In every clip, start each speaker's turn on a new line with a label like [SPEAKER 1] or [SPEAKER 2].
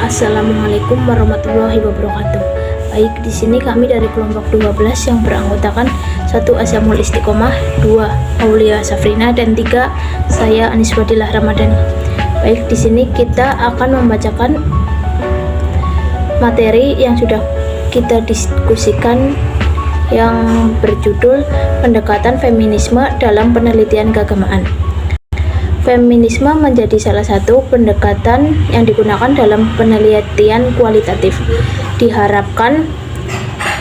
[SPEAKER 1] Assalamualaikum warahmatullahi wabarakatuh. Baik, di sini kami dari kelompok 12 yang beranggotakan 1 Azamul Istiqomah, 2 Aulia Safrina, dan 3 saya Anis Fadilah Ramadhani. Baik, di sini kita akan membacakan materi yang sudah kita diskusikan yang berjudul Pendekatan Feminisme dalam Penelitian Keagamaan. Feminisme menjadi salah satu pendekatan yang digunakan dalam penelitian kualitatif. Diharapkan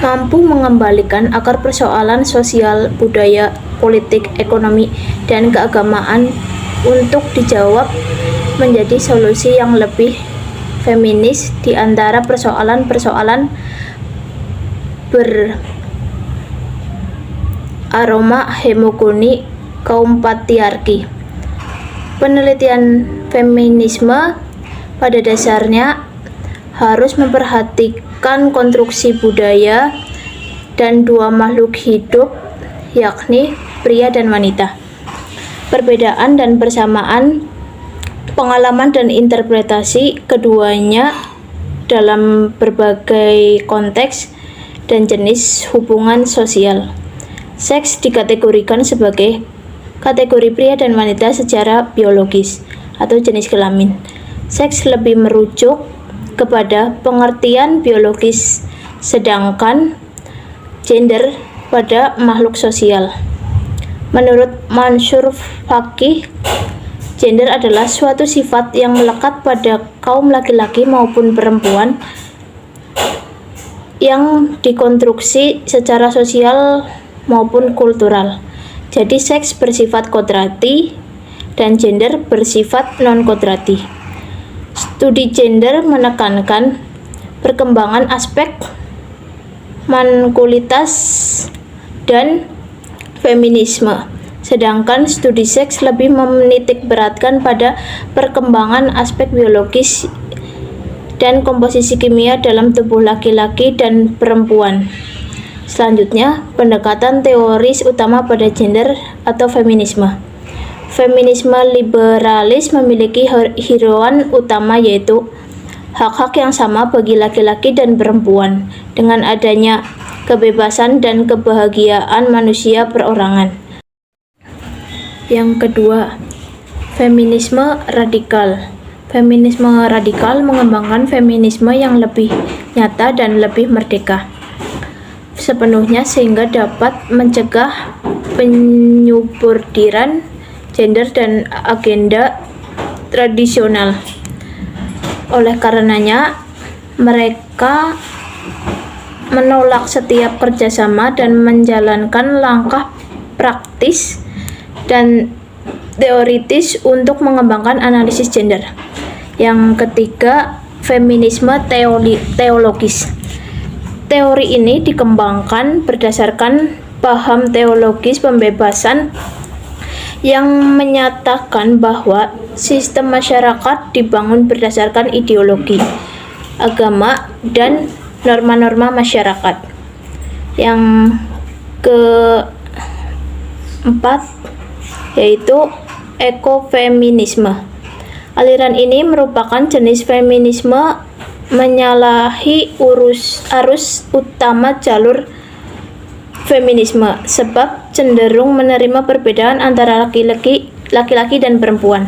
[SPEAKER 1] mampu mengembalikan akar persoalan sosial, budaya, politik, ekonomi, dan keagamaan untuk dijawab menjadi solusi yang lebih feminis di antara persoalan-persoalan beraroma hegemoni kaum patriarki. Penelitian feminisme pada dasarnya harus memperhatikan konstruksi budaya dan dua makhluk hidup, yakni pria dan wanita. Perbedaan dan persamaan pengalaman dan interpretasi keduanya dalam berbagai konteks dan jenis hubungan sosial. Seks dikategorikan sebagai kategori pria dan wanita secara biologis atau jenis kelamin. Seks lebih merujuk kepada pengertian biologis, sedangkan gender pada makhluk sosial. Menurut Mansur Faqih, gender adalah suatu sifat yang melekat pada kaum laki-laki maupun perempuan yang dikonstruksi secara sosial maupun kultural. Jadi seks bersifat kodrati dan gender bersifat non-kodrati. Studi gender menekankan perkembangan aspek maskulinitas dan feminisme, sedangkan studi seks lebih menitik beratkan pada perkembangan aspek biologis dan komposisi kimia dalam tubuh laki-laki dan perempuan. Selanjutnya, pendekatan teoris utama pada gender atau feminisme. Feminisme liberalis memiliki hirauan utama yaitu hak-hak yang sama bagi laki-laki dan perempuan dengan adanya kebebasan dan kebahagiaan manusia perorangan. Yang kedua, feminisme radikal. Feminisme radikal mengembangkan feminisme yang lebih nyata dan lebih merdeka sepenuhnya sehingga dapat mencegah penyubordiran gender dan agenda tradisional. Oleh karenanya, mereka menolak setiap kerjasama dan menjalankan langkah praktis dan teoritis untuk mengembangkan analisis gender. Yang ketiga, feminisme teologis. Teori ini dikembangkan berdasarkan paham teologis pembebasan yang menyatakan bahwa sistem masyarakat dibangun berdasarkan ideologi, agama, dan norma-norma masyarakat. Yang keempat yaitu ekofeminisme. Aliran ini merupakan jenis feminisme menyalahi arus utama jalur feminisme sebab cenderung menerima perbedaan antara laki-laki dan perempuan.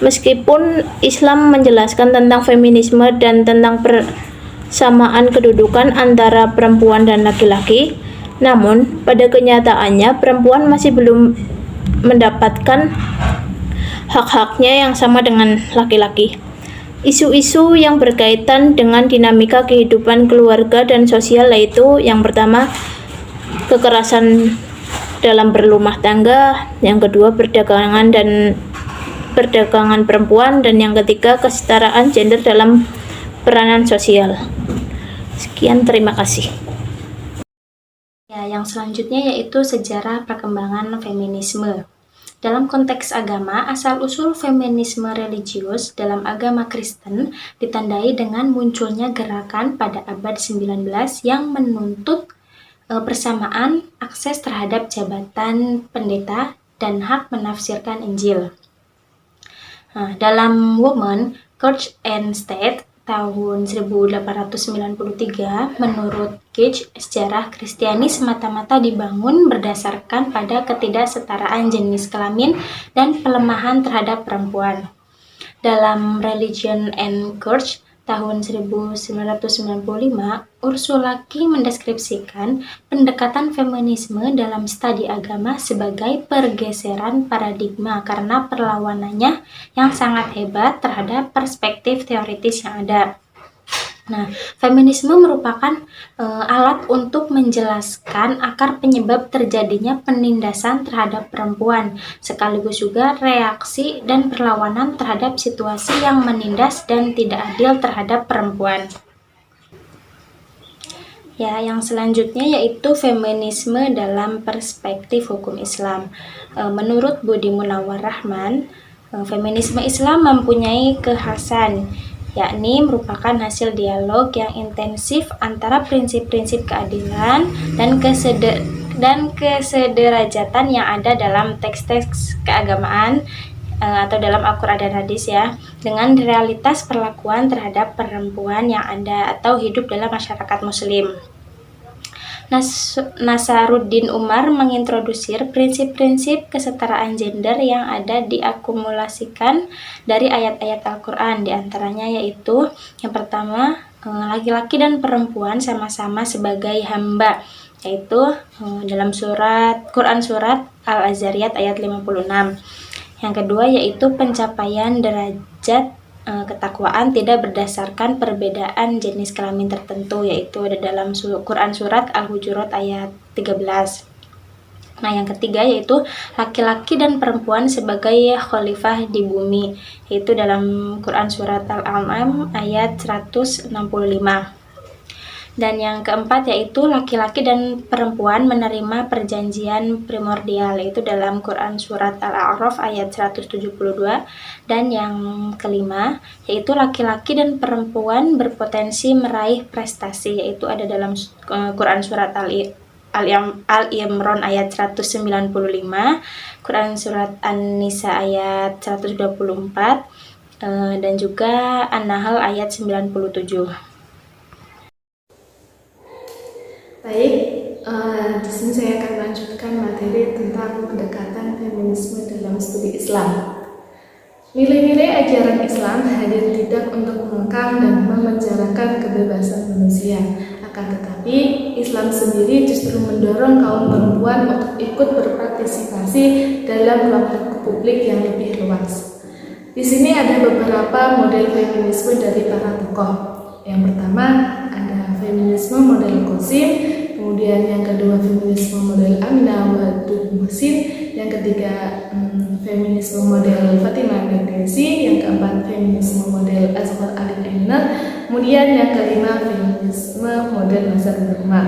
[SPEAKER 1] Meskipun Islam menjelaskan tentang feminisme dan tentang persamaan kedudukan antara perempuan dan laki-laki, namun pada kenyataannya perempuan masih belum mendapatkan hak-haknya yang sama dengan laki-laki. Isu-isu yang berkaitan dengan dinamika kehidupan keluarga dan sosial yaitu yang pertama, kekerasan dalam berumah tangga, yang kedua perdagangan perempuan, dan yang ketiga kesetaraan gender dalam peranan sosial. Sekian, terima kasih.
[SPEAKER 2] Ya, yang selanjutnya yaitu sejarah perkembangan feminisme. Dalam konteks agama, asal-usul feminisme religius dalam agama Kristen ditandai dengan munculnya gerakan pada abad 19 yang menuntut persamaan akses terhadap jabatan pendeta dan hak menafsirkan Injil. Dalam Women, Church and State tahun 1893, menurut Gage, sejarah Kristiani semata-mata dibangun berdasarkan pada ketidaksetaraan jenis kelamin dan pelemahan terhadap perempuan. Dalam Religion and Church tahun 1995, Ursula K. mendeskripsikan pendekatan feminisme dalam studi agama sebagai pergeseran paradigma karena perlawanannya yang sangat hebat terhadap perspektif teoritis yang ada. Nah, feminisme merupakan alat untuk menjelaskan akar penyebab terjadinya penindasan terhadap perempuan, sekaligus juga reaksi dan perlawanan terhadap situasi yang menindas dan tidak adil terhadap perempuan. Ya, yang selanjutnya yaitu feminisme dalam perspektif hukum Islam. Menurut Budi Munawar Rahman, feminisme Islam mempunyai kekhasan, yakni merupakan hasil dialog yang intensif antara prinsip-prinsip keadilan dan kesederajatan yang ada dalam teks-teks keagamaan atau dalam Al-Quran dan Hadis ya, dengan realitas perlakuan terhadap perempuan yang ada atau hidup dalam masyarakat muslim. Nasaruddin Umar mengintrodusir prinsip-prinsip kesetaraan gender yang ada diakumulasikan dari ayat-ayat Al-Quran, diantaranya yaitu yang pertama, laki-laki dan perempuan sama-sama sebagai hamba, yaitu dalam Quran surat Al-Azariyat ayat 56. Yang kedua yaitu pencapaian derajat ketakwaan tidak berdasarkan perbedaan jenis kelamin tertentu, yaitu ada dalam Quran surat Al-Hujurat ayat 13. Nah, yang ketiga yaitu laki-laki dan perempuan sebagai khalifah di bumi, yaitu dalam Quran surat Al-An'am ayat 165. Dan yang keempat yaitu laki-laki dan perempuan menerima perjanjian primordial, yaitu dalam Quran surat Al-A'raf ayat 172. Dan yang kelima yaitu laki-laki dan perempuan berpotensi meraih prestasi, yaitu ada dalam Quran surat Al-Imran ayat 195, Quran surat An-Nisa ayat 124, dan juga An-Nahl ayat 97.
[SPEAKER 3] Baik, di sini saya akan melanjutkan materi tentang pendekatan feminisme dalam studi Islam. Nilai-nilai ajaran Islam hadir tidak untuk mengekang dan memenjarakan kebebasan manusia. Akan tetapi, Islam sendiri justru mendorong kaum perempuan untuk ikut berpartisipasi dalam ruang publik yang lebih luas. Di sini ada beberapa model feminisme dari para tokoh. Yang pertama ada feminisme model Qasim, kemudian yang kedua feminisme model Aminah Wahid Muhsin, yang ketiga feminisme model Fatimah Al-Qadsi, yang keempat feminisme model Azhar Ali Ainat, kemudian yang kelima feminisme model Nazar Umar.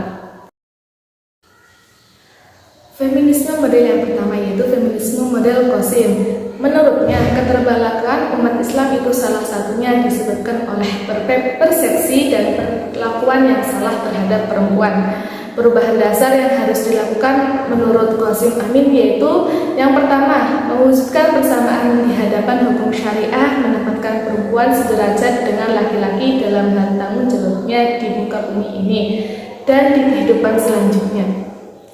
[SPEAKER 3] Feminisme model yang pertama yaitu feminisme model Qasim. Menurutnya, keterbelakangan umat Islam itu salah satunya disebabkan oleh persepsi dan perlakuan yang salah terhadap perempuan. Perubahan dasar yang harus dilakukan menurut Qasim Amin yaitu yang pertama, mewujudkan persamaan di hadapan hukum syariah, menempatkan perempuan sederajat dengan laki-laki dalam hal tanggung jawabnya di muka bumi ini dan di kehidupan selanjutnya.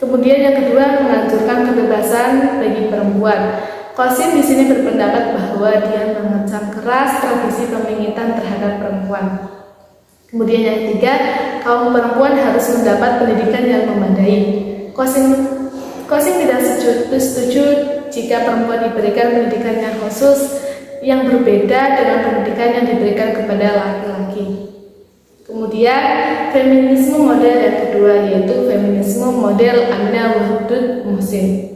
[SPEAKER 3] Kemudian yang kedua, menganjurkan kebebasan bagi perempuan. Qasim di sini berpendapat bahwa dia mengecam keras tradisi pemingitan terhadap perempuan. Kemudian yang ketiga, kaum perempuan harus mendapat pendidikan yang memadai. Qasim tidak setuju jika perempuan diberikan pendidikan yang khusus yang berbeda dengan pendidikan yang diberikan kepada laki-laki. Kemudian feminisme model yang kedua yaitu feminisme model Aminah Wahid Muhsin.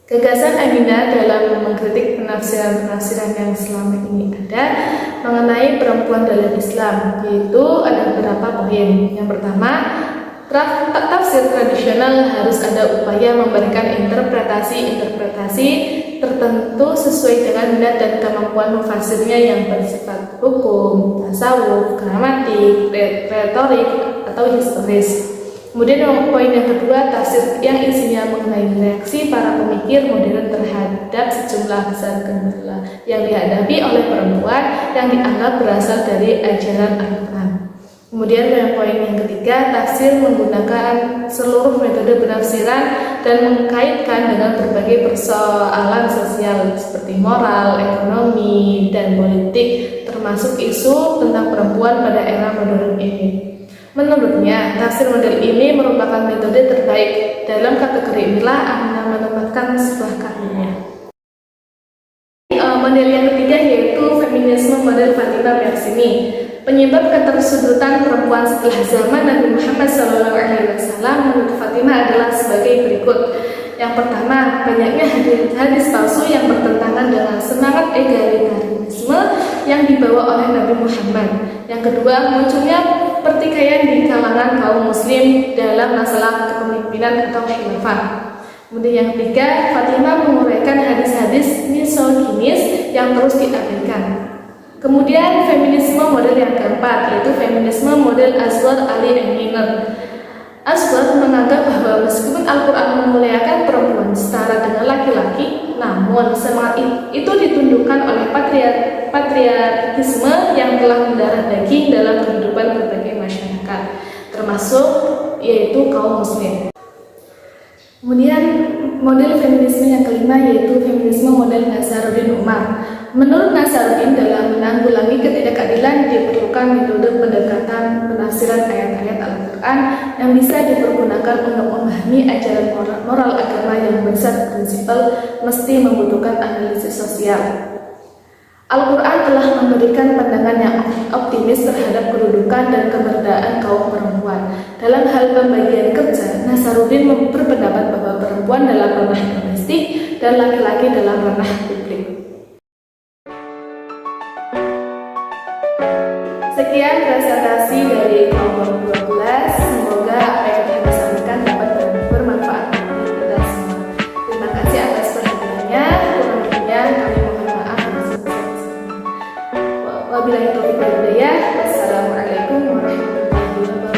[SPEAKER 3] Gagasan Aminah dalam mengkritik penafsiran-penafsiran yang selama ini ada mengenai perempuan dalam Islam, yaitu ada beberapa poin. Yang pertama, tafsir tradisional harus ada upaya memberikan interpretasi tertentu sesuai dengan minat dan kemampuan mufasirnya yang bersifat hukum, tasawuf, gramatik, retorik, atau historis. Kemudian poin yang kedua, tafsir yang isinya mengenai reaksi para pemikir modern terhadap sejumlah besar kendala yang dihadapi oleh perempuan yang dianggap berasal dari ajaran Al-Quran. Kemudian poin yang ketiga, tafsir menggunakan seluruh metode penafsiran dan mengkaitkan dengan berbagai persoalan sosial seperti moral, ekonomi, dan politik, termasuk isu tentang perempuan pada era modern ini. Menurutnya, tafsir model ini merupakan metode terbaik. Dalam kategori inilah Aminah menempatkan sebuah karyanya. Model yang ketiga yaitu feminisme model Fatimah Mersini. Penyebab ketersudutan perempuan setelah zaman Nabi Muhammad SAW menurut Fatimah adalah sebagai berikut. Yang pertama, banyaknya hadis palsu yang bertentangan dengan semangat egalitarisme yang dibawa oleh Nabi Muhammad. Yang kedua, munculnya pertikaian di kalangan kaum muslim dalam masalah kepemimpinan atau khilafah. Kemudian yang ketiga, Fatimah menguraikan hadis-hadis misoginis yang terus diabaikan. Kemudian feminisme model yang keempat yaitu feminisme model Aswar Ali Eminer. Aswar menganggap bahwa meskipun Al-Quran memuliakan perempuan setara dengan laki-laki, namun semangat itu ditundukkan oleh patriarkisme yang telah mendarah daging dalam kehidupan berbagai masyarakat, termasuk yaitu kaum muslim. Kemudian model feminisme yang kelima yaitu feminisme model Nasaruddin Umar. Menurut Nasaruddin, dalam menanggulangi ketidakadilan diperlukan metode pendekatan penafsiran ayat-ayat Al-Quran yang bisa dipergunakan untuk memahami ajaran moral agama yang berprinsipal mesti membutuhkan analisis sosial. Al-Quran telah memberikan pandangan yang optimis terhadap kedudukan dan keberadaan kaum perempuan. Dalam hal pembagian kerja, Nasaruddin berpendapat bahwa perempuan dalam ranah domestik dan laki-laki dalam ranah publik. Sekian presentasi dari kelompok 12. Semoga apa yang kami sampaikan dapat bermanfaat bagi kita semua. Terima kasih atas perhatiannya. Kurang lebihnya kami mohon maaf. Wabillahi taufiq wal hidayah. Wassalamualaikum warahmatullahi wabarakatuh.